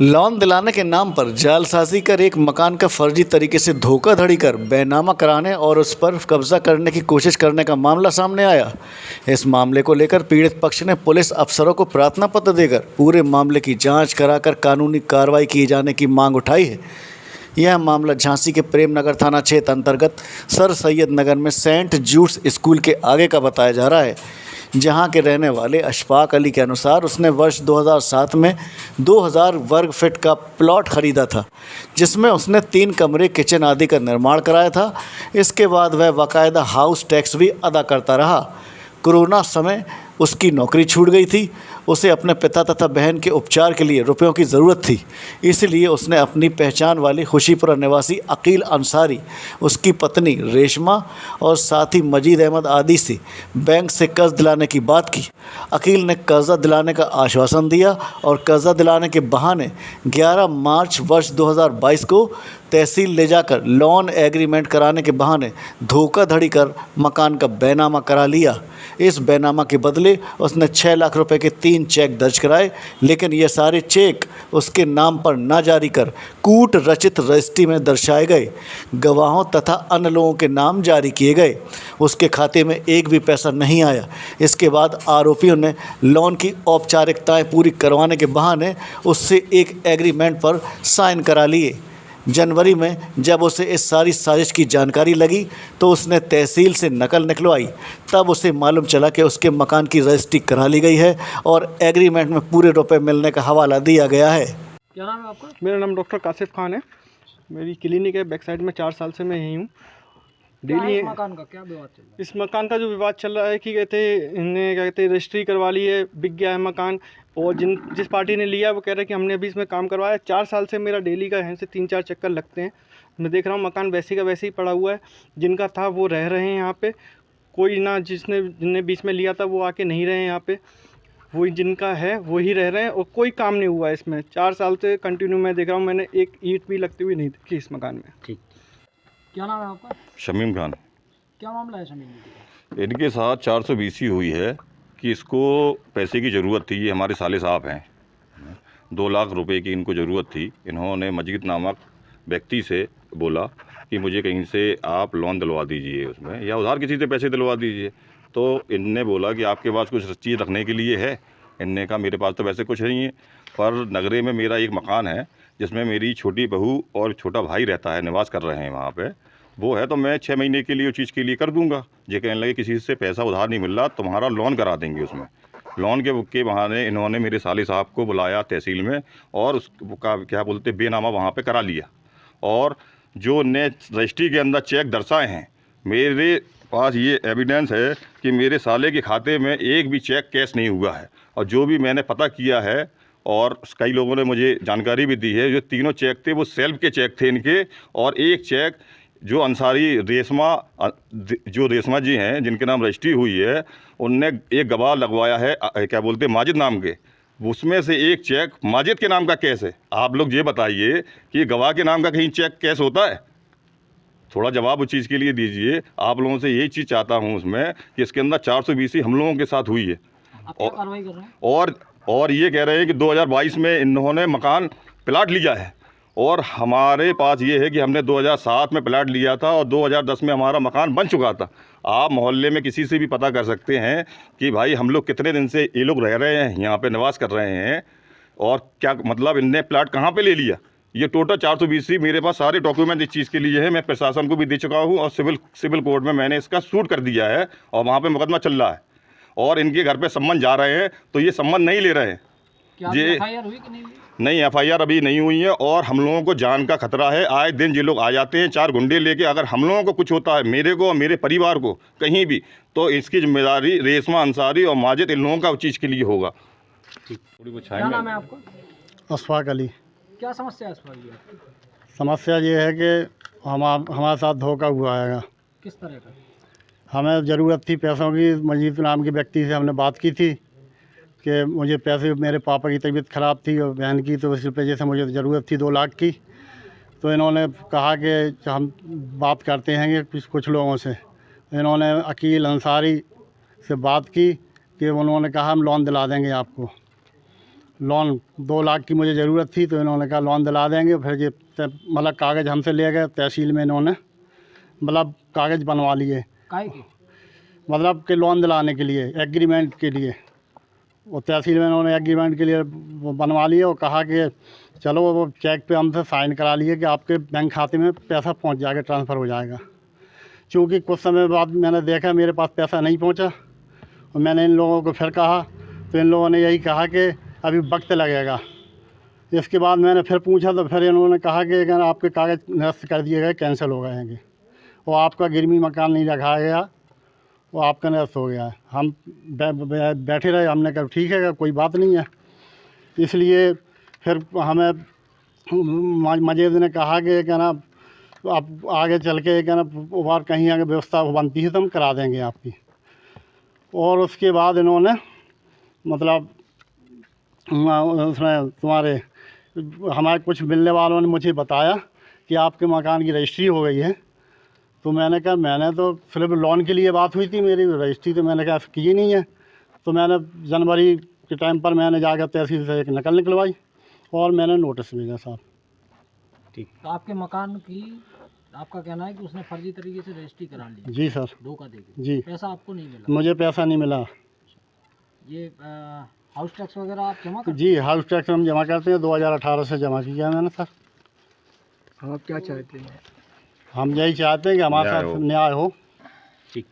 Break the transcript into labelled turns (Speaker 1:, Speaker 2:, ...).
Speaker 1: Loan दिलाने के नाम पर जालसाजी कर एक मकान का फर्जी तरीके से धोखाधड़ी कर बैनामा कराने और उस पर कब्जा करने की कोशिश करने का मामला सामने आया। इस मामले को लेकर पीड़ित पक्ष ने पुलिस अफसरों को प्रार्थना पत्र देकर पूरे मामले की जांच कराकर कानूनी कार्रवाई किए जाने की मांग उठाई है। यह मामला झांसी के प्रेम नगर थाना क्षेत्र अंतर्गत सर सैयद नगर में सेंट जूड्स स्कूल के आगे का बताया जा रहा है, जहां के रहने वाले अशफाक अली के अनुसार उसने वर्ष 2007 में 2000 वर्ग फीट का प्लॉट खरीदा था, जिसमें उसने 3 कमरे, किचन आदि का निर्माण कराया था। इसके बाद वह बाकायदा हाउस टैक्स भी अदा करता रहा। कोरोना समय उसकी नौकरी छूट गई थी। उसे अपने पिता तथा बहन के उपचार के लिए रुपयों की ज़रूरत थी, इसलिए उसने अपनी पहचान वाली खुशीपुरा निवासी अकील अंसारी, उसकी पत्नी रेशमा और साथी मजीद अहमद आदि से बैंक से कर्ज दिलाने की बात की। अकील ने कर्जा दिलाने का आश्वासन दिया और कर्जा दिलाने के बहाने 11 मार्च वर्ष 2022 को तहसील ले जाकर लोन एग्रीमेंट कराने के बहाने धोखाधड़ी कर मकान का बैनामा करा लिया। इस बैनामा के बदले उसने 6 लाख रुपए के 3 चेक दर्ज कराए, लेकिन ये सारे चेक उसके नाम पर न जारी कर कूट रचित रजिस्ट्री में दर्शाए गए। गवाहों तथा अन्य लोगों के नाम जारी किए गए। उसके खाते में एक भी पैसा नहीं आया। इसके बाद आरोपियों ने लोन की औपचारिकताएं पूरी करवाने के बहाने उससे एक एग्रीमेंट पर साइन करा लिए। जनवरी में जब उसे इस सारी साजिश की जानकारी लगी तो उसने तहसील से नकल निकलवाई। तब उसे मालूम चला कि उसके मकान की रजिस्ट्री करा ली गई है और एग्रीमेंट में पूरे रुपए मिलने का हवाला दिया गया है।
Speaker 2: क्या नाम है आपका?
Speaker 3: मेरा नाम डॉक्टर कासिफ खान है। मेरी क्लिनिक है बैक साइड में, 4 साल से मैं यहीं हूँ।
Speaker 2: डेली इस मकान का क्या विवाद चल रहा है?
Speaker 3: इस मकान का जो विवाद चल रहा है कि इन्हें क्या कहते हैं रजिस्ट्री करवा ली है, बिक गया है मकान, और जिस पार्टी ने लिया वो कह रहे हैं कि हमने अभी इसमें काम करवाया। 4 साल से मेरा डेली का यहाँ से 3-4 चक्कर लगते हैं। मैं देख रहा हूँ मकान वैसे का वैसे ही पड़ा हुआ है। जिनका था वो रह रहे हैं यहाँ पे, कोई ना जिसने बीच में लिया था वो आके नहीं रहे हैं यहाँ पे, वही जिनका है वही रह रहे हैं और कोई काम नहीं हुआ है इसमें। 4 साल से कंटिन्यू मैं देख रहा हूँ, मैंने एक ईंट भी लगती हुई नहीं देखी इस मकान में।
Speaker 2: ठीक, क्या नाम है आपका?
Speaker 4: शमीम खान।
Speaker 2: क्या मामला है शमीम जी?
Speaker 4: इनके साथ 420 हुई है कि इसको पैसे की ज़रूरत थी। ये हमारे साले साहब हैं, 2 लाख रुपए की इनको ज़रूरत थी। इन्होंने मजीद नामक व्यक्ति से बोला कि मुझे कहीं से आप लोन दिलवा दीजिए उसमें, या उधार किसी से पैसे दिलवा दीजिए। तो इनने बोला कि आपके पास कुछ चीज़ रखने के लिए है? इनने कहा मेरे पास तो वैसे कुछ नहीं है, पर नगरे में मेरा एक मकान है जिसमें मेरी छोटी बहू और छोटा भाई रहता है, निवास कर रहे हैं वहाँ पे, वो है, तो मैं 6 महीने के लिए उस चीज़ के लिए कर दूंगा। ये कहने लगे किसी से पैसा उधार नहीं मिल रहा, तुम्हारा लोन करा देंगे। उसमें लोन के बहाने इन्होंने मेरे साले साहब को बुलाया तहसील में और उसका क्या बोलते बेनामा वहाँ पे करा लिया। और जो ने रजिस्ट्री के अंदर चेक दर्शाए हैं, मेरे पास ये एविडेंस है कि मेरे साले के खाते में एक भी चेक कैश नहीं हुआ है। और जो भी मैंने पता किया है और कई लोगों ने मुझे जानकारी भी दी है, जो तीनों चेक थे वो सेल्फ के चेक थे इनके, और एक चेक जो अंसारी रेशमा जी हैं जिनके नाम रजिस्ट्री हुई है, उनने एक गवाह लगवाया है क्या बोलते माजिद नाम के, उसमें से एक चेक माजिद के नाम का कैश है। आप लोग ये बताइए कि गवाह के नाम का कहीं चेक कैश होता है? थोड़ा जवाब उस चीज़ के लिए दीजिए। आप लोगों से यही चीज़ चाहता हूँ उसमें कि इसके अंदर 420 हम लोगों के साथ हुई है।
Speaker 2: आप क्या कार्रवाई कर रहे हैं?
Speaker 4: और ये कह रहे हैं कि 2022 में इन्होंने मकान प्लाट लिया है, और हमारे पास ये है कि हमने 2007 में प्लाट लिया था और 2010 में हमारा मकान बन चुका था। आप मोहल्ले में किसी से भी पता कर सकते हैं कि भाई हम लोग कितने दिन से ये लोग रह रहे हैं, यहाँ पे निवास कर रहे हैं, और क्या मतलब इनने प्लाट कहाँ पे ले लिया। ये टोटल 420 मेरे पास सारे डॉक्यूमेंट इस चीज़ के लिए है। मैं प्रशासन को भी दे चुका हूँ और सिविल कोर्ट में मैंने इसका सूट कर दिया है और वहाँ पर मुकदमा चल रहा है, और इनके घर पर सम्मन जा रहे हैं, तो ये सम्मन नहीं ले रहे हैं।
Speaker 2: ये एफआईआर हुई कि नहीं हुई?
Speaker 4: नहीं, एफआईआर अभी नहीं हुई है, और हम लोगों को जान का खतरा है। आए दिन ये लोग आ जाते हैं 4 गुंडे लेके। अगर हम लोगों को कुछ होता है, मेरे को और मेरे परिवार को कहीं भी, तो इसकी जिम्मेदारी रेशमा अंसारी और माजिद इन लोगों का उस चीज़ के लिए होगा।
Speaker 2: क्या नाम है आपका?
Speaker 5: अशफाक अली।
Speaker 2: क्या समस्या है अशफाक जी?
Speaker 5: समस्या ये है कि हमारे साथ धोखा हुआ है।
Speaker 2: किस तरह का?
Speaker 5: हमें ज़रूरत थी पैसों की। मजीद नाम के व्यक्ति से हमने बात की थी कि मुझे पैसे, मेरे पापा की तबीयत ख़राब थी और बहन की, तो इस वजह से मुझे ज़रूरत थी 2 लाख की। तो इन्होंने कहा कि हम बात करते हैं कि कुछ लोगों से। इन्होंने अकील अंसारी से बात की कि उन्होंने कहा हम लोन दिला देंगे आपको। लोन 2 लाख की मुझे ज़रूरत थी, तो इन्होंने कहा लोन दिला देंगे। फिर ये मतलब कागज़ हमसे ले गए तहसील में, इन्होंने मतलब कागज़ बनवा लिए,
Speaker 2: काहे के?
Speaker 5: मतलब कि लोन दिलाने के लिए, एग्रीमेंट के लिए। वो तहसील में इन्होंने एग्रीमेंट के लिए वो बनवा लिए और कहा कि चलो वो चेक पे हमसे साइन करा लिए कि आपके बैंक खाते में पैसा पहुंच जाएगा, ट्रांसफ़र हो जाएगा। चूँकि कुछ समय बाद मैंने देखा मेरे पास पैसा नहीं पहुंचा, और मैंने इन लोगों को फिर कहा, तो इन लोगों ने यही कहा कि अभी वक्त लगेगा। इसके बाद मैंने फिर पूछा, तो फिर इन्होंने कहा कि अगर आपके कागज़ निरस्त कर दिए गए, कैंसिल हो गए हैं, और आपका गिरवी मकान नहीं रखाया गया, वो आपका निरस्त हो गया है। हम बैठे रहे, हमने कहा ठीक है, कोई बात नहीं है। इसलिए फिर हमें मजीद ने कहा कि क्या ना आप आगे चल के क्या ना और कहीं आगे व्यवस्था बनती है तो हम करा देंगे आपकी। और उसके बाद इन्होंने मतलब उसमें तुम्हारे हमारे कुछ मिलने वालों ने मुझे बताया कि आपके मकान की रजिस्ट्री हो गई है। तो मैंने कहा मैंने तो सिर्फ लोन के लिए बात हुई थी, मेरी रजिस्ट्री तो मैंने कहा की नहीं है। तो मैंने जनवरी के टाइम पर मैंने जाकर तहसील से एक नकल निकलवाई और मैंने नोटिस भेजा साहब।
Speaker 2: ठीक। तो आपके मकान की आपका कहना है कि उसने फर्जी तरीके से रजिस्ट्री करा ली?
Speaker 5: जी सर।
Speaker 2: धोखा देके?
Speaker 5: जी।
Speaker 2: पैसा आपको नहीं मिला?
Speaker 5: मुझे पैसा नहीं मिला।
Speaker 2: ये हाउस टैक्स वगैरह आप जमा करते
Speaker 5: जी, हाउस टैक्स हम जमा करते हैं, 2018 से जमा किया है मैंने सर।
Speaker 2: हैं? आप क्या चाहते हैं?
Speaker 5: हम यही चाहते हैं कि हमारे
Speaker 4: न्याय
Speaker 5: साथ
Speaker 4: हो।
Speaker 5: न्याय हो।
Speaker 2: ठीक।